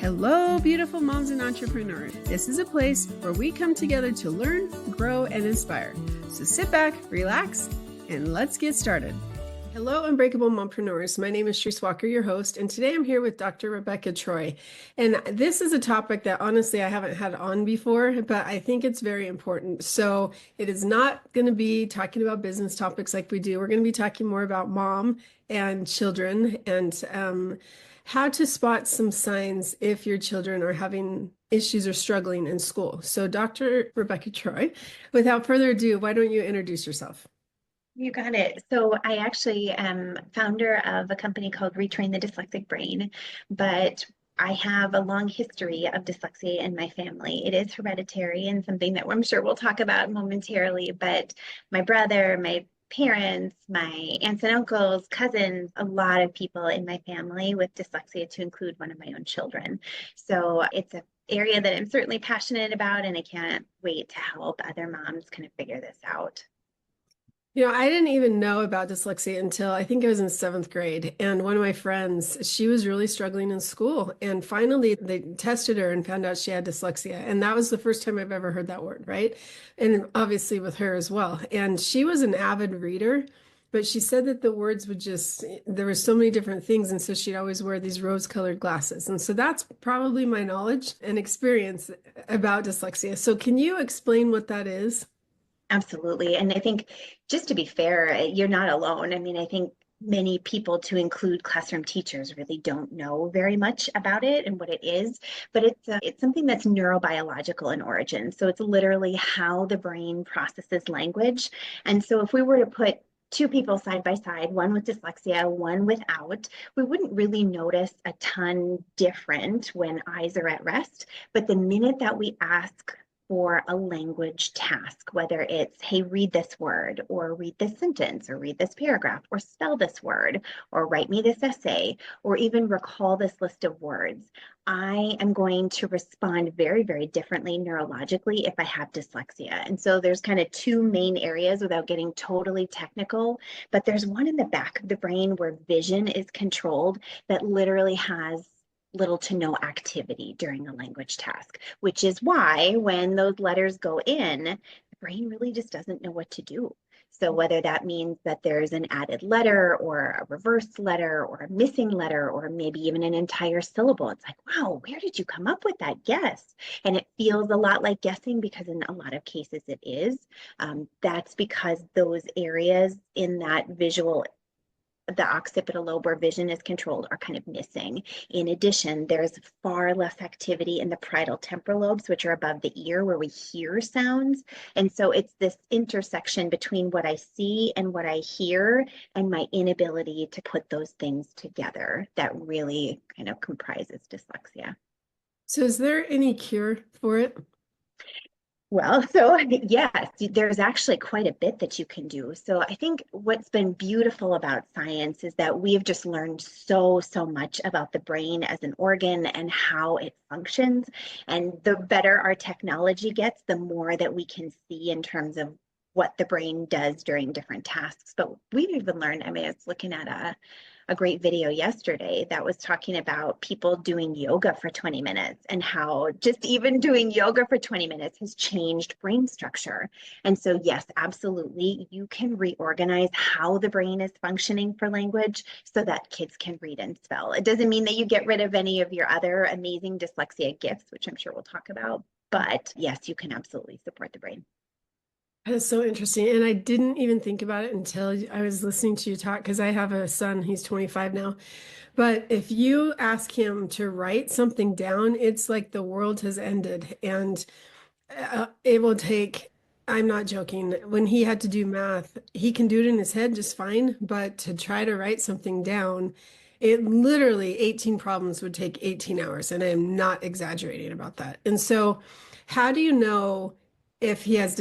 Hello, beautiful moms and entrepreneurs. This is a place where we come together to learn, grow, and inspire. So sit back, relax, and let's get started. Hello, Unbreakable Mompreneurs. My name is Sharice Walker, your host, and today I'm here with Dr. Rebecca Troy. And this is a topic that honestly I haven't had on before, but I think it's very important. So it is not going to be talking about business topics like we do. We're going to be talking more about mom and children and how to spot some signs if your children are having issues or struggling in school. So Dr. Rebecca Troy, without further ado, why don't you introduce yourself? You got it. So I actually am founder of a company called Retrain the Dyslexic Brain, but I have a long history of dyslexia in my family. It is hereditary and something that I'm sure we'll talk about momentarily, but my brother, my parents, my aunts and uncles, cousins, a lot of people in my family with dyslexia, to include one of my own children. So it's an area that I'm certainly passionate about, and I can't wait to help other moms kind of figure this out. You know, I didn't even know about dyslexia until I think I was in seventh grade. And one of my friends, she was really struggling in school. And finally, they tested her and found out she had dyslexia. And that was the first time I've ever heard that word, right? And obviously with her as well. And she was an avid reader, but she said that the words would just, there were so many different things. And so she'd always wear these rose-colored glasses. And so that's probably my knowledge and experience about dyslexia. So can you explain what that is? Absolutely. And I think, just to be fair, you're not alone. I mean, I think many people, to include classroom teachers, really don't know very much about it and what it is, but it's something that's neurobiological in origin. So it's literally how the brain processes language. And so if we were to put two people side by side, one with dyslexia, one without, we wouldn't really notice a ton different when eyes are at rest. But the minute that we ask for a language task, whether it's, hey, read this word, or read this sentence, or read this paragraph, or spell this word, or write me this essay, or even recall this list of words, I am going to respond very, very differently neurologically if I have dyslexia. And so there's kind of two main areas without getting totally technical, but there's one in the back of the brain where vision is controlled that literally has little to no activity during a language task, which is why when those letters go in, the brain really just doesn't know what to do. So whether that means that there's an added letter or a reverse letter or a missing letter or maybe even an entire syllable, it's like, wow, where did you come up with that guess? And it feels a lot like guessing because in a lot of cases it is. That's because those areas in that visual, the occipital lobe where vision is controlled, are kind of missing. In addition, there's far less activity in the parietal temporal lobes, which are above the ear where we hear sounds. And so it's this intersection between what I see and what I hear and my inability to put those things together that really kind of comprises dyslexia. So is there any cure for it? Well, so yes, there's actually quite a bit that you can do. So I think what's been beautiful about science is that we have just learned so much about the brain as an organ and how it functions. And the better our technology gets, the more that we can see in terms of what the brain does during different tasks. But we've even learned, I mean, I was looking at a great video yesterday that was talking about people doing yoga for 20 minutes and how just even doing yoga for 20 minutes has changed brain structure. And so, yes, absolutely, you can reorganize how the brain is functioning for language so that kids can read and spell. It doesn't mean that you get rid of any of your other amazing dyslexia gifts, which I'm sure we'll talk about. But yes, you can absolutely support the brain. That is so interesting. And I didn't even think about it until I was listening to you talk, because I have a son, he's 25 now. But if you ask him to write something down, it's like the world has ended. And it will take, I'm not joking, when he had to do math, he can do it in his head just fine. But to try to write something down, it literally 18 problems would take 18 hours. And I am not exaggerating about that. And so how do you know if he has,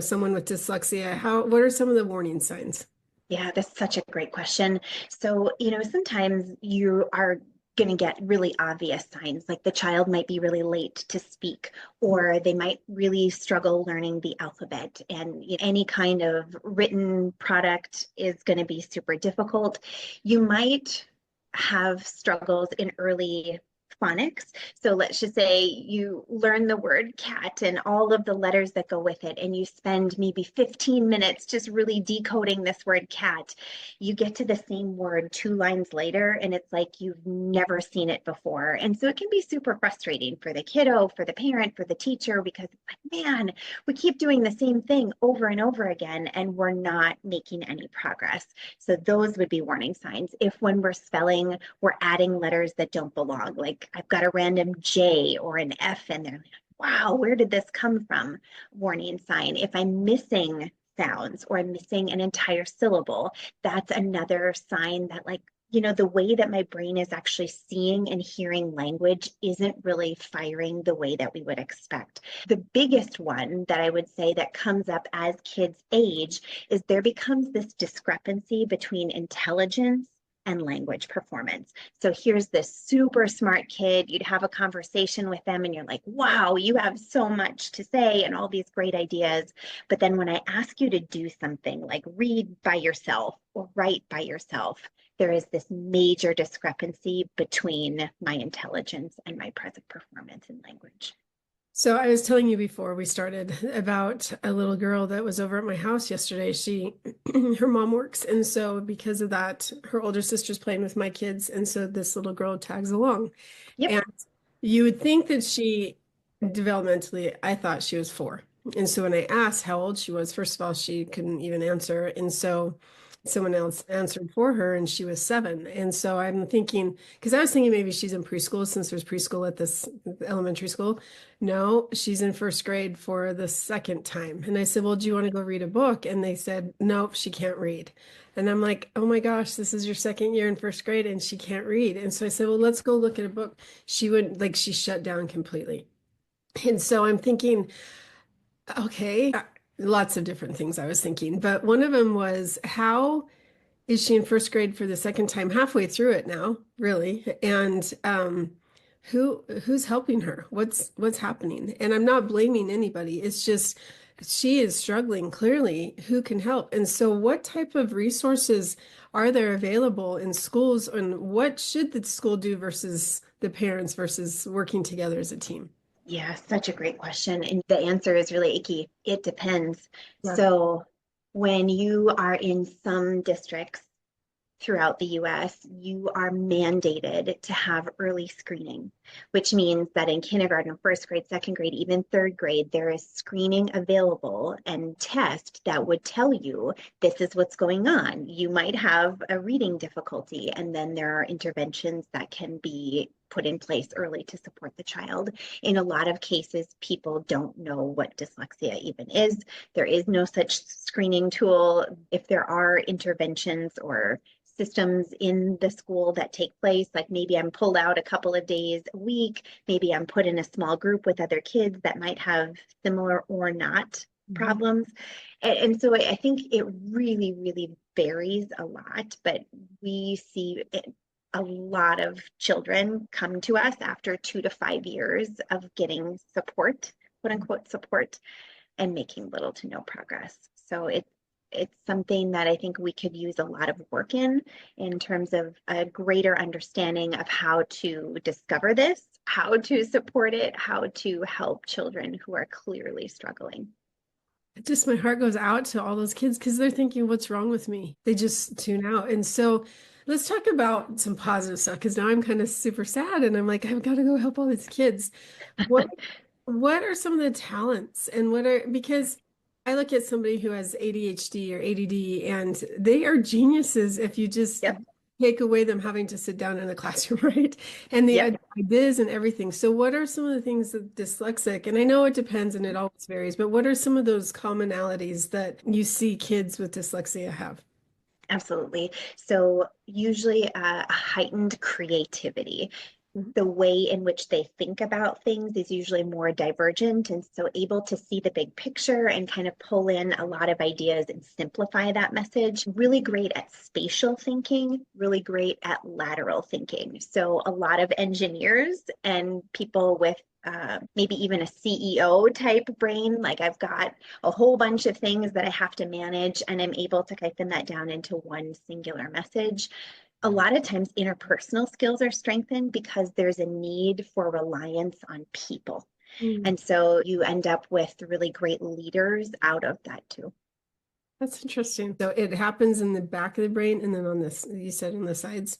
someone with dyslexia, what are some of the warning signs? Yeah, that's such a great question. So, sometimes you are going to get really obvious signs, like the child might be really late to speak, or they might really struggle learning the alphabet, and any kind of written product is going to be super difficult. You might have struggles in early phonics. So let's just say you learn the word cat and all of the letters that go with it, and you spend maybe 15 minutes just really decoding this word cat. You get to the same word 2 lines later, and it's like you've never seen it before. And so it can be super frustrating for the kiddo, for the parent, for the teacher, because it's like, man, we keep doing the same thing over and over again, and we're not making any progress. So those would be warning signs. If when we're spelling, we're adding letters that don't belong, like I've got a random J or an F in there. Wow, where did this come from? Warning sign. If I'm missing sounds or I'm missing an entire syllable, that's another sign that, like, the way that my brain is actually seeing and hearing language isn't really firing the way that we would expect. The biggest one that I would say that comes up as kids age is there becomes this discrepancy between intelligence and language performance. So here's this super smart kid, you'd have a conversation with them and you're like, wow, you have so much to say and all these great ideas. But then when I ask you to do something like read by yourself or write by yourself, there is this major discrepancy between my intelligence and my present performance in language. So I was telling you before we started about a little girl that was over at my house yesterday. Her mom works. And so because of that, her older sister's playing with my kids. And so this little girl tags along. Yep. And you would think that developmentally, I thought she was 4. And so when I asked how old she was, first of all, she couldn't even answer. And so someone else answered for her and she was 7. And so I'm thinking, because I was thinking maybe she's in preschool since there's preschool at this elementary school. No, she's in first grade for the second time. And I said, well, do you want to go read a book? And they said, nope, she can't read. And I'm like, oh my gosh, this is your second year in first grade and she can't read. And so I said, well, let's go look at a book. She wouldn't, like, she shut down completely. And so I'm thinking, okay, lots of different things I was thinking, but one of them was, how is she in first grade for the second time, halfway through it now, really? And who's helping her? What's happening? And I'm not blaming anybody. It's just she is struggling clearly. Who can help? And so what type of resources are there available in schools, and what should the school do versus the parents versus working together as a team? Yeah, such a great question. And the answer is really icky. It depends. Yeah. So when you are in some districts throughout the US, you are mandated to have early screening, which means that in kindergarten, first grade, second grade, even third grade, there is screening available and test that would tell you this is what's going on. You might have a reading difficulty, and then there are interventions that can be put in place early to support the child. In a lot of cases, people don't know what dyslexia even is. There is no such screening tool. If there are interventions or systems in the school that take place, like maybe I'm pulled out a couple of days a week, maybe I'm put in a small group with other kids that might have similar or not problems. And so I think it really, really varies a lot, but we see a lot of children come to us after 2 to 5 years of getting support, quote unquote support, and making little to no progress. So it's something that I think we could use a lot of work in terms of a greater understanding of how to discover this, how to support it, how to help children who are clearly struggling. Just my heart goes out to all those kids because they're thinking, what's wrong with me? They just tune out. And so let's talk about some positive stuff, because now I'm kind of super sad and I'm like, I've got to go help all these kids. What what are some of the talents, and because I look at somebody who has ADHD or ADD and they are geniuses if you just Yep. take away them having to sit down in a classroom, right? And the Yep. ideas and everything. So what are some of the things that dyslexic, and I know it depends and it always varies, but what are some of those commonalities that you see kids with dyslexia have? Absolutely. So usually a heightened creativity. Mhm. The way in which they think about things is usually more divergent, and so able to see the big picture and kind of pull in a lot of ideas and simplify that message. Really great at spatial thinking, really great at lateral thinking. So a lot of engineers and people with maybe even a CEO type brain, like I've got a whole bunch of things that I have to manage, and I'm able to type them that down into one singular message. A lot of times interpersonal skills are strengthened because there's a need for reliance on people. Mm, And so you end up with really great leaders out of that too. that's interesting. So it happens in the back of the brain and then on this, you said on the sides.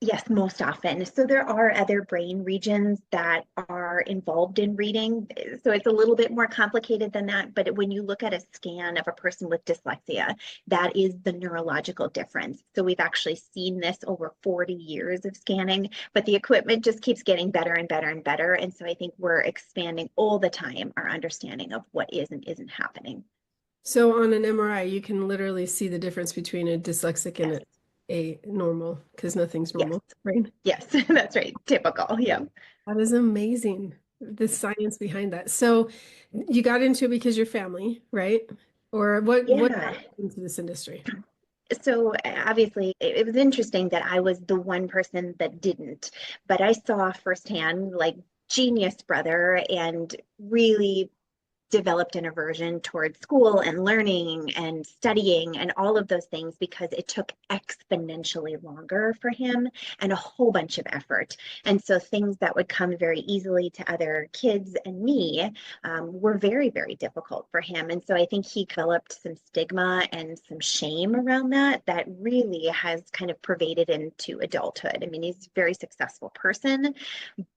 Yes, most often. So there are other brain regions that are involved in reading. So it's a little bit more complicated than that. But when you look at a scan of a person with dyslexia, that is the neurological difference. So we've actually seen this over 40 years of scanning, but the equipment just keeps getting better and better and better. And so I think we're expanding all the time our understanding of what is and isn't happening. So on an MRI, you can literally see the difference between a dyslexic and Yes, a normal because nothing's yes, normal, right? yes, that's right. Typical. Yeah. That is amazing, the science behind that. So you got into it because your family, right? Or what got Yeah. you into this industry? So obviously it was interesting that I was the one person that didn't, but I saw firsthand like genius brother and really developed an aversion towards school and learning and studying and all of those things because it took exponentially longer for him and a whole bunch of effort. And so things that would come very easily to other kids and me were very, very difficult for him. And so I think he developed some stigma and some shame around that that really has kind of pervaded into adulthood. I mean, he's a very successful person,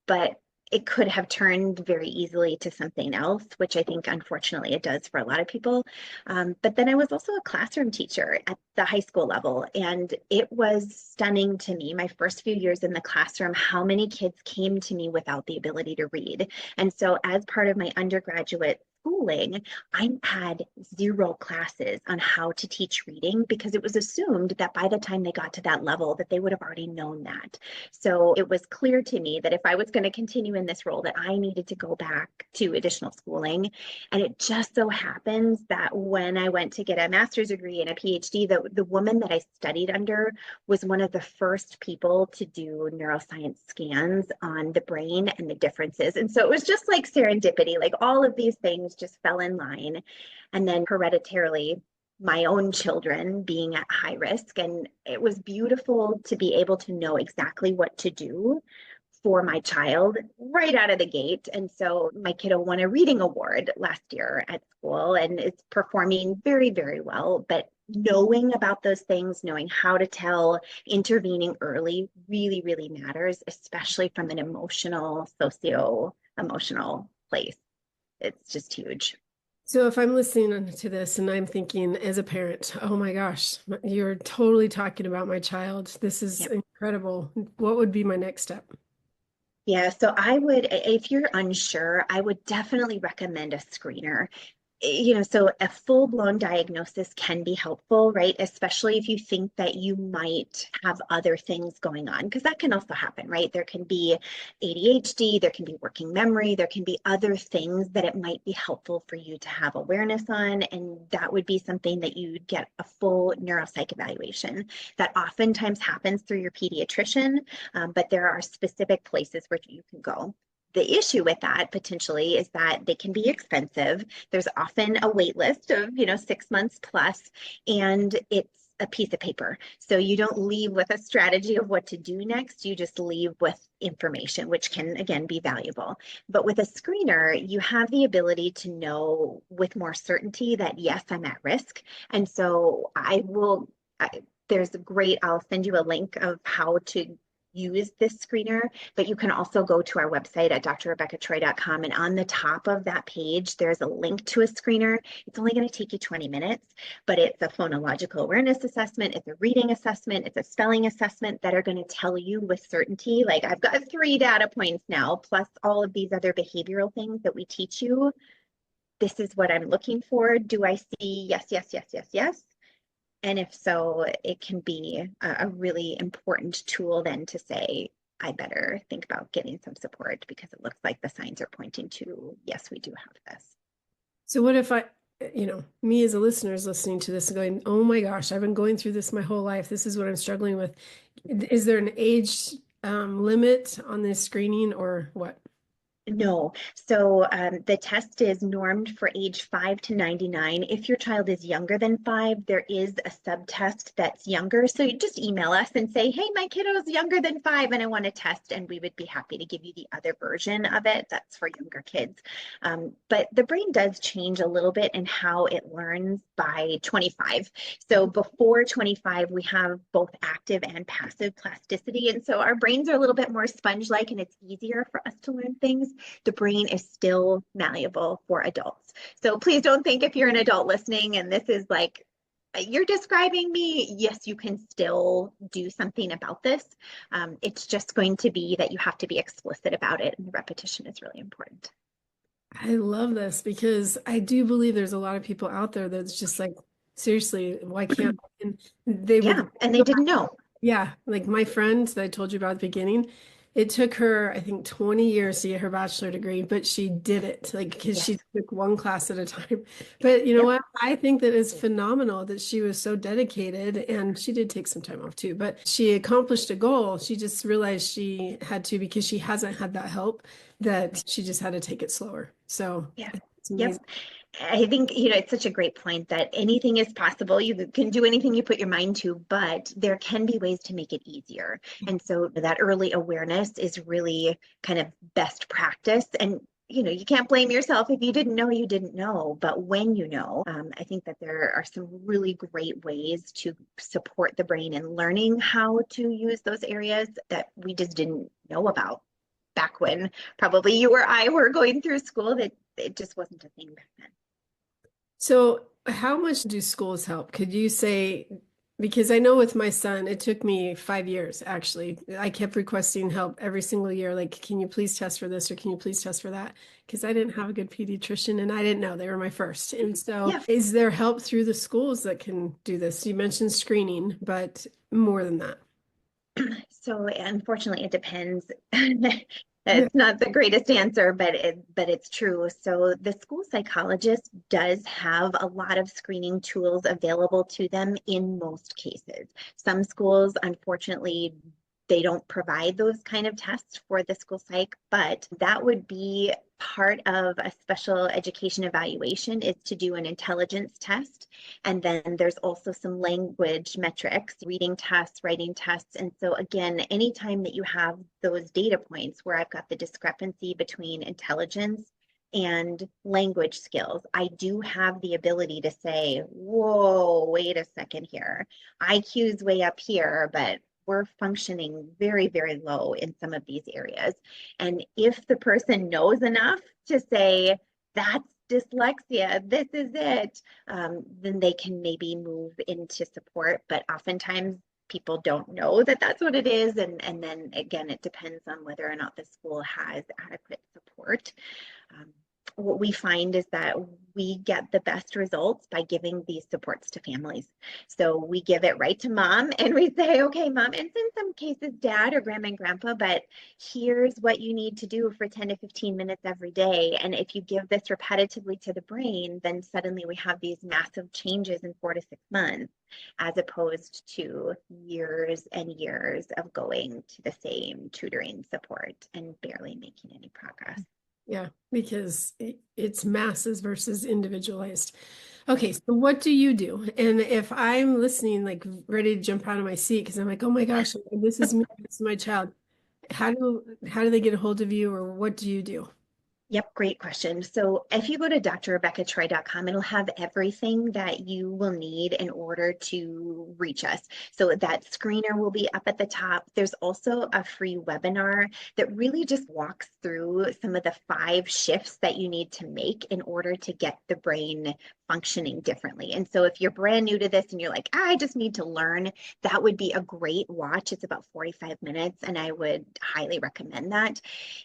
but it could have turned very easily to something else, which I think unfortunately it does for a lot of people. But then I was also a classroom teacher at the high school level, and it was stunning to me, my first few years in the classroom, how many kids came to me without the ability to read. And so as part of my undergraduate schooling, I had zero classes on how to teach reading because it was assumed that by the time they got to that level that they would have already known that. So it was clear to me that if I was going to continue in this role, that I needed to go back to additional schooling. And it just so happens that when I went to get a master's degree and a PhD, the woman that I studied under was one of the first people to do neuroscience scans on the brain and the differences. And so it was just like serendipity, like all of these things just fell in line. And then hereditarily, my own children being at high risk. And it was beautiful to be able to know exactly what to do for my child right out of the gate. And so my kiddo won a reading award last year at school and it's performing very, very well. But knowing about those things, knowing how to tell, intervening early really, really matters, especially from an emotional, socio-emotional place. It's just huge. So if I'm listening to this and I'm thinking as a parent, oh my gosh, you're totally talking about my child. This is Yeah. incredible. What would be my next step? Yeah, so I would, if you're unsure, I would definitely recommend a screener. So a full-blown diagnosis can be helpful, right? Especially if you think that you might have other things going on, because that can also happen, right? There can be ADHD, there can be working memory, there can be other things that it might be helpful for you to have awareness on, and that would be something that you'd get a full neuropsych evaluation. That oftentimes happens through your pediatrician, but there are specific places where you can go. The issue with that potentially is that they can be expensive. There's often a wait list of, 6 months plus, and it's a piece of paper. So you don't leave with a strategy of what to do next. You just leave with information, which can, again, be valuable. But with a screener, you have the ability to know with more certainty that, yes, I'm at risk. And so there's a great, I'll send you a link of how to use this screener, but you can also go to our website at drrebeccatroy.com, and on the top of that page, there's a link to a screener. It's only going to take you 20 minutes, but it's a phonological awareness assessment, it's a reading assessment, it's a spelling assessment that are going to tell you with certainty, like I've got 3 data points now, plus all of these other behavioral things that we teach you. This is what I'm looking for. Do I see yes, yes, yes, yes, yes? And if so, it can be a really important tool then to say, I better think about getting some support because it looks like the signs are pointing to, yes, we do have this. So what if me as a listener is listening to this and going, oh my gosh, I've been going through this my whole life. This is what I'm struggling with. Is there an age limit on this screening or what? No. So the test is normed for age 5 to 99. If your child is younger than 5, there is a subtest that's younger. So you just email us and say, hey, my kiddo is younger than 5 and I want to test, and we would be happy to give you the other version of it. That's for younger kids. But the brain does change a little bit in how it learns by 25. So before 25, we have both active and passive plasticity. And so our brains are a little bit more sponge-like, and it's easier for us to learn things. The brain is still malleable for adults. So please don't think if you're an adult listening and this is like, you're describing me. Yes, you can still do something about this. It's just going to be that you have to be explicit about it, and the repetition is really important. I love this because I do believe there's a lot of people out there that's just like, seriously, why can't, and they Yeah, would, and they didn't know. yeah, like my friend that I told you about at the beginning, it took her, I think, 20 years to get her bachelor degree, but she did it, like, because Yes. she took one class at a time. But you know Yep. what? I think that is phenomenal that she was so dedicated, and she did take some time off too, but she accomplished a goal. She just realized she had to, because she hasn't had that help, that she just had to take it slower. So Yeah. it's Yep. amazing. I think, it's such a great point that anything is possible. You can do anything you put your mind to, but there can be ways to make it easier. And so that early awareness is really kind of best practice. And, you can't blame yourself if you didn't know you didn't know. But when you know, I think that there are some really great ways to support the brain in learning how to use those areas that we just didn't know about back when probably you or I were going through school, that it just wasn't a thing back then. So, how much do schools help? Could you say, because I know with my son, it took me 5 years actually. I kept requesting help every single year. Like, can you please test for this or can you please test for that? Because I didn't have a good pediatrician and I didn't know they were my first. And so, Yeah. is there help through the schools that can do this? You mentioned screening, but more than that. So unfortunately, it depends. Yeah. It's not the greatest answer, but it's true. So the school psychologist does have a lot of screening tools available to them in most cases. Some schools, unfortunately, they don't provide those kind of tests for the school psych, but that would be part of a special education evaluation, is to do an intelligence test. And then there's also some language metrics, reading tests, writing tests. And so again, anytime that you have those data points where I've got the discrepancy between intelligence and language skills, I do have the ability to say, whoa, wait a second here. IQ's way up here, but we're functioning very, very low in some of these areas. And if the person knows enough to say, that's dyslexia, this is it, then they can maybe move into support. But oftentimes people don't know that that's what it is. And then again, it depends on whether or not the school has adequate support. Um, what we find is that we get the best results by giving these supports to families. So we give it right to mom and we say, okay, mom, and in some cases, dad or grandma and grandpa, but here's what you need to do for 10 to 15 minutes every day. And if you give this repetitively to the brain, then suddenly we have these massive changes in 4 to 6 months, as opposed to years and years of going to the same tutoring support and barely making any progress. Yeah, because it's masses versus individualized. Okay, so what do you do? And if I'm listening, like ready to jump out of my seat because I'm like, oh my gosh, this is me, this is my child. How do they get a hold of you, or what do you do? Yep, great question. So if you go to drrebeccatroy.com, it'll have everything that you will need in order to reach us. So that screener will be up at the top. There's also a free webinar that really just walks through some of the 5 shifts that you need to make in order to get the brain functioning differently. And so if you're brand new to this and you're like, I just need to learn, that would be a great watch. It's about 45 minutes, and I would highly recommend that.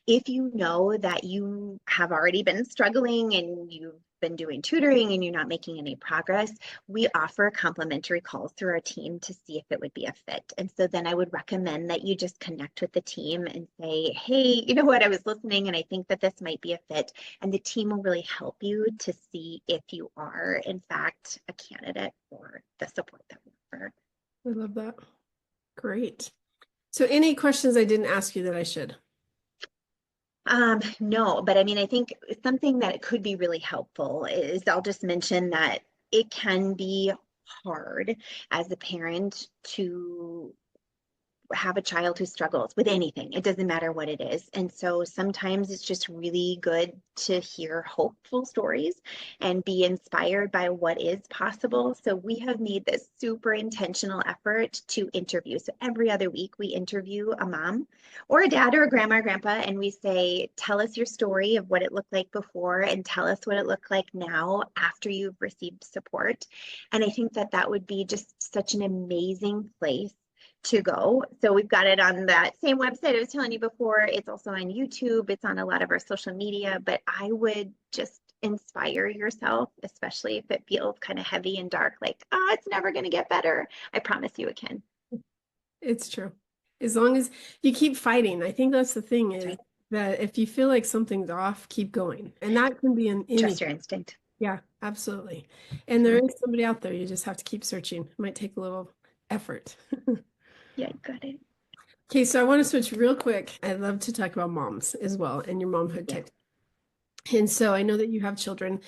If you know that you have already been struggling and you've been doing tutoring and you're not making any progress, we offer complimentary calls through our team to see if it would be a fit. And so then I would recommend that you just connect with the team and say, hey, you know what, I was listening and I think that this might be a fit. And the team will really help you to see if you are, in fact, a candidate for the support that we offer. I love that. Great. So any questions I didn't ask you that I should? No, but I mean, I think something that could be really helpful is I'll just mention that it can be hard as a parent to have a child who struggles with anything. It doesn't matter what it is. And so sometimes it's just really good to hear hopeful stories and be inspired by what is possible. So we have made this super intentional effort to interview. So every other week we interview a mom or a dad or a grandma or grandpa, and we say, tell us your story of what it looked like before and tell us what it looked like now after you've received support. And I think that that would be just such an amazing place to go. So we've got it on that same website I was telling you before. It's also on YouTube. It's on a lot of our social media, but I would just inspire yourself, especially if it feels kind of heavy and dark, like, oh, it's never going to get better. I promise you it can. It's true. As long as you keep fighting. I think that's the thing is right. that if you feel like something's off, keep going. And that can be in any. Trust your instinct. Yeah, absolutely. And there is somebody out there. You just have to keep searching. It might take a little effort. Yeah, got it. Okay, so I want to switch real quick. I love to talk about moms as well and your momhood type. And so I know that you have children.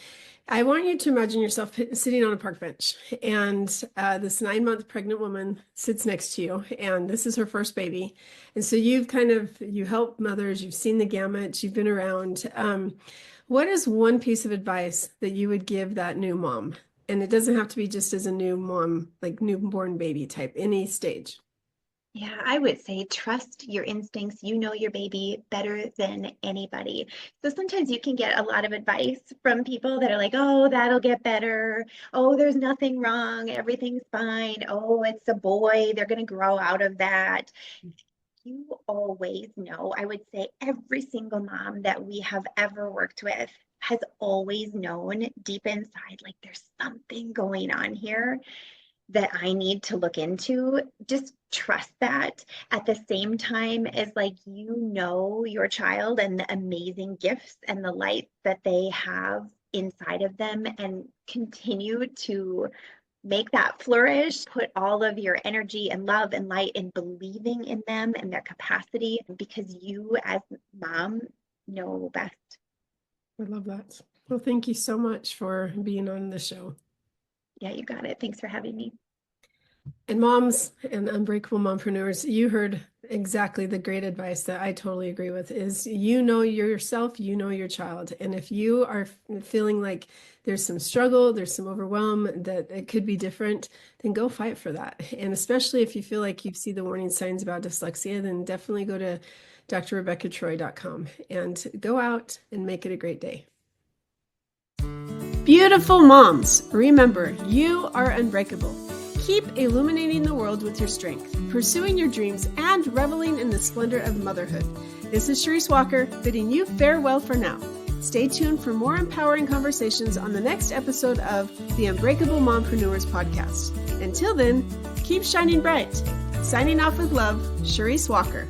I want you to imagine yourself sitting on a park bench, and this 9-month pregnant woman sits next to you, and this is her first baby. And so you help mothers, you've seen the gamut, you've been around. What is one piece of advice that you would give that new mom? And it doesn't have to be just as a new mom, like newborn baby type, any stage. Yeah, I would say trust your instincts. You know your baby better than anybody. So sometimes you can get a lot of advice from people that are like, oh, that'll get better. Oh, there's nothing wrong. Everything's fine. Oh, it's a boy. They're going to grow out of that. You always know. I would say every single mom that we have ever worked with has always known deep inside, like there's something going on here that I need to look into. Just trust that. At the same time as like, you know, your child and the amazing gifts and the light that they have inside of them, and continue to make that flourish. Put all of your energy and love and light in believing in them and their capacity, because you as mom know best. I love that. Well, thank you so much for being on the show. Yeah, you got it. Thanks for having me. And moms and Unbreakable Mompreneurs, you heard exactly the great advice that I totally agree with is you know yourself, you know your child. And if you are feeling like there's some struggle, there's some overwhelm, that it could be different, then go fight for that. And especially if you feel like you see the warning signs about dyslexia, then definitely go to drrebeccatroy.com and go out and make it a great day. Beautiful moms, remember, you are unbreakable. Keep illuminating the world with your strength, pursuing your dreams, and reveling in the splendor of motherhood. This is Cherise Walker, bidding you farewell for now. Stay tuned for more empowering conversations on the next episode of the Unbreakable Mompreneurs podcast. Until then, keep shining bright. Signing off with love, Cherise Walker.